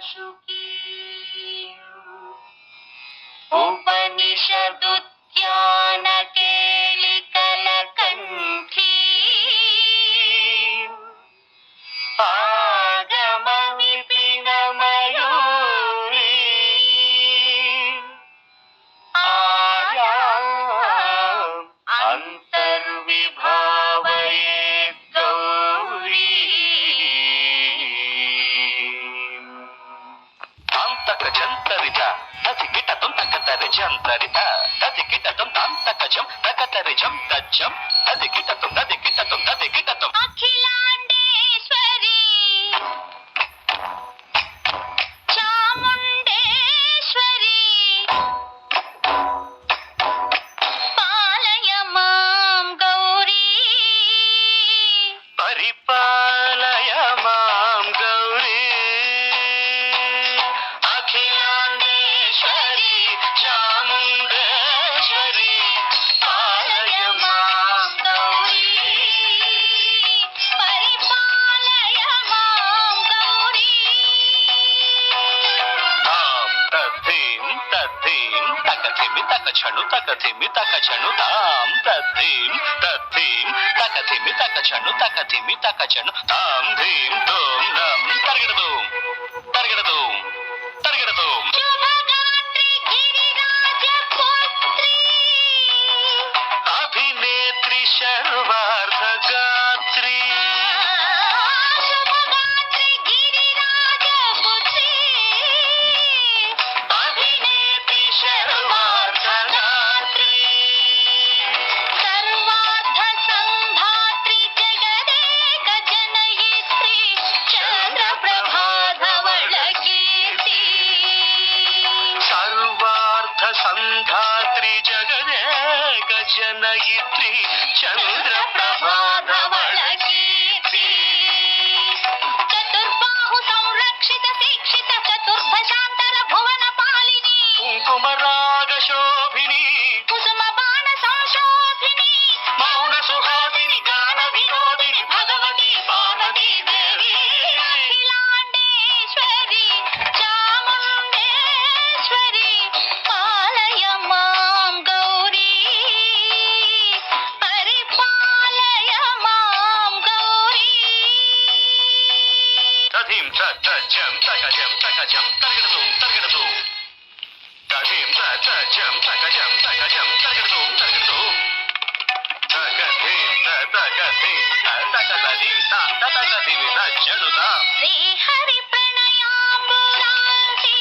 वासुकी उपनिषदुद्यान केलिकलकण्ठी आगम विपिन मयूरी आयाम् अन्तर्विभावयेत् गौरी అంతకజంతరిత తదికిటతం తకతరిజంతరిత తదికిటతం తాంతకజం తకతరిజం తజ్జం తదికిటతం తదికిటతం తదికిటతం అఖిలాండేశ్వరి చాముండేశ్వరి పాలయ మాం గౌరీ పరిపాలయ మాం గౌరీ అఖిలాండేశ్వరి చాముండేశ్వరి పాలయ మాం గౌరీ పరిపాలయ మాం గౌరీ తాం తద్ధీం తద్ధీం తకథిమి తకఛను తకథిమి తకఛను తాం తద్ధీం తద్ధీం తకథిమి తకఛను తకథిమి తకఛను తాం ధీం తోం నం తరగడదు తరగడదు తరగడదు శుభగాత్రి గిరిరాజ పుత్రి అభినేత్రి శర్వార్ధగాత్రి శుభగాత్రి గిరిరాజ పుత్రి అభినేత్రి శర్వార్ధగాత్రి సర్వార్థ సంధాత్రి జగదేక జనయిత్రి చంద్రప్రభాధవళ కీర్తి సర్వార్థ సంధాత్రి జగదేక జనయిత్రి చంద్రప్రభాధవళ కీర్తి చతుర్బాహు సంరక్షిత శిక్షిత చతుర్భశాంతర భువన పాలిని కుంకుమరాగ శోభిని కుసుమ బాణ సంశోభిని మౌన సుహాసిని గాన వినోదిని భగవతి పార్వతీ దేవి అఖిలాండేశ్వరి చాముండేశ్వరి పాలయ మాం గౌరీ పరిపాలయ మాం గౌరీ తథీం తజ్జం తకజం తకజం తరగడదు తరగడదు తథీం తజ్జం తకజం తకజం తరగడదు తరగడదు తకథీం తకథీం తకతదీం తకతదీం తజ్జడుదాం శ్రీహరి ప్రణయాంబురాసి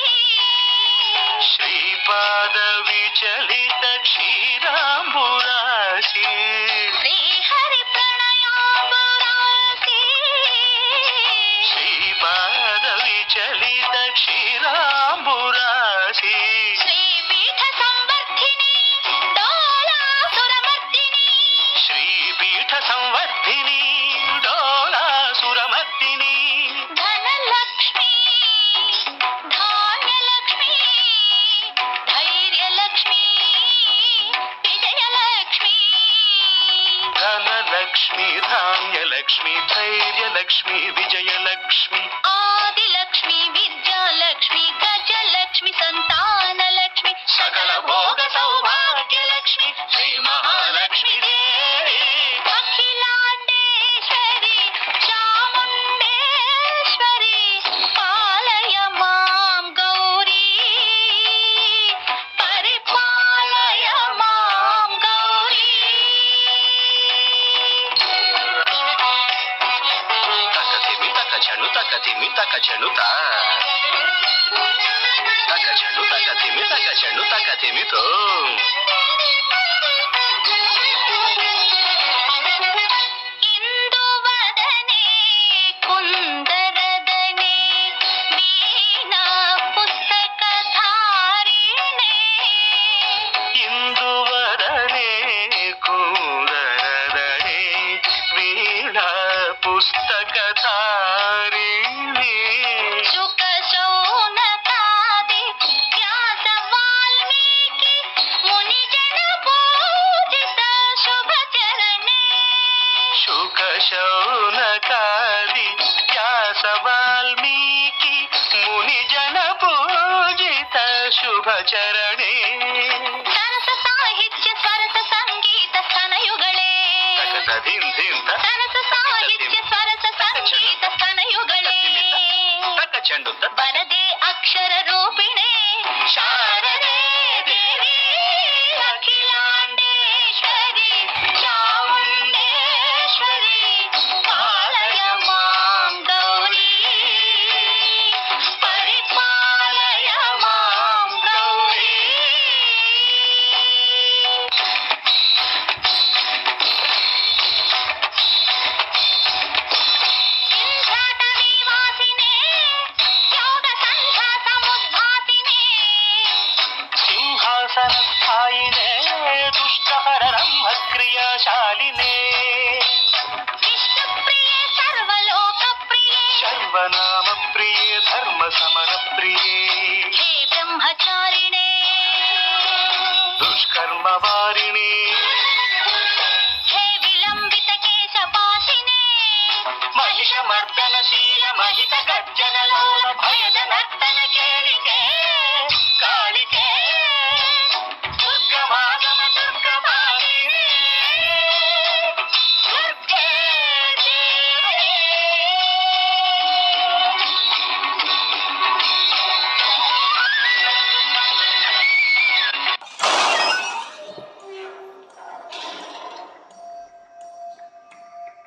శ్రీపాద విచలిత క్షీరాంబురాశి శ్రీహరి ప్రణయాంబురాసి శ్రీపాద విచలిత క్షీరాంబురాశి శ్రీపీఠ సంవర్ధిని డోలాసురమర్దిని శ్రీపీఠ సంవర్ధిని డోలాసురమర్దిని ధనలక్ష్మి ధాన్యలక్ష్మి ధైర్యలక్ష్మి విజయలక్ష్మి ధనలక్ష్మి ధాన్యలక్ష్మి ధైర్యలక్ష్మి విజయలక్ష్మి ఆదిలక్ష్మి విద్యాలక్ష్మి గజలక్ష్మి సంతానలక్ష్మి సకల భోగ సౌభాగ్యలక్ష్మి శ్రీ మహాలక్ష్మి దేవి అఖిలాండేశ్వరి చాముండేశ్వరి పాలయ మాం గౌరీ పరిపాలయ మాం గౌరీ తకథిమి తకచను తకథిమి తకచను తా తకచను తకథిమి తకచను తకథిమితో ఇందువదనే కుందరదనే వీణా పుస్తకధారిణే ఇందువరనే కుందరదనే వీణా పుస్తకధారిణి శుక శౌనకాది వ్యాస వాల్మీకి మునిజన పూజిత శుభచరణే శుక శౌనకాది వ్యాస వాల్మీకి మునిజన ಶುಭಚರಣೆ ಸರಸ ಸಾಹಿತ್ಯ ಸ್ವರಸ ಸಂಗೀತ ಸ್ತನಯುಗಳೇ ತಕತದಿಂದಿಂತ ಸರಸ ಸಾಹಿತ್ಯ ಸ್ವರಸ ಸಂಗೀತ ಸ್ತನಯುಗಳೇ ತಕ ಚೆಂಡು ವರದೆ ಅಕ್ಷರ ರೂಪಿಣೆ ಶಾರದೆ ದೇವಿ ಅಖಿಲಾಂಡೇಶ್ವರಿ ಚಾಮುಂಡೇಶ್ವರಿ ಪಾಲಯ ಮಾಂ ಗೌರಿ ಪರಿಪಾಲಯ ಮಾಂ ಗೌರಿ ಇಂದ್ರಾಟ ನಿವಾಸಿನೇ ಯೋಗ ಸಂಧ್ಯಾ ಸಮುದ್ಭಾಸಿನೇ ಸಿಂಹಾಸನ ಸ್ಥಾಯಿನೇ ದುಷ್ಟಹರ ಬ್ರಹ್ಮಕ್ರಿಯಾಶಾಲಿನೇ ವಿಷ್ಣುಪ್ರಿಯೆ ಸರ್ವಲೋಕಪ್ರಿಯೆ ಶರ್ವನಾಮ ಪ್ರಿಯೇ ಧರ್ಮ ಸಮರ ಪ್ರಿಯೇ ಹೇ ಬ್ರಹ್ಮಚಾರಿಣೇ ದುಷ್ಕರ್ಮ ವಾರಿಣಿ ಹೇ ವಿಲಂಬಿತ ಕೇಶಪಾಶಿನೇ ಮಹಿಷ ಮರ್ದನಶೀಲ ಮಹಿತ ಗರ್ಜನ ಲೋಲ ಭಯದ ನರ್ತನ ಕೇಳಿ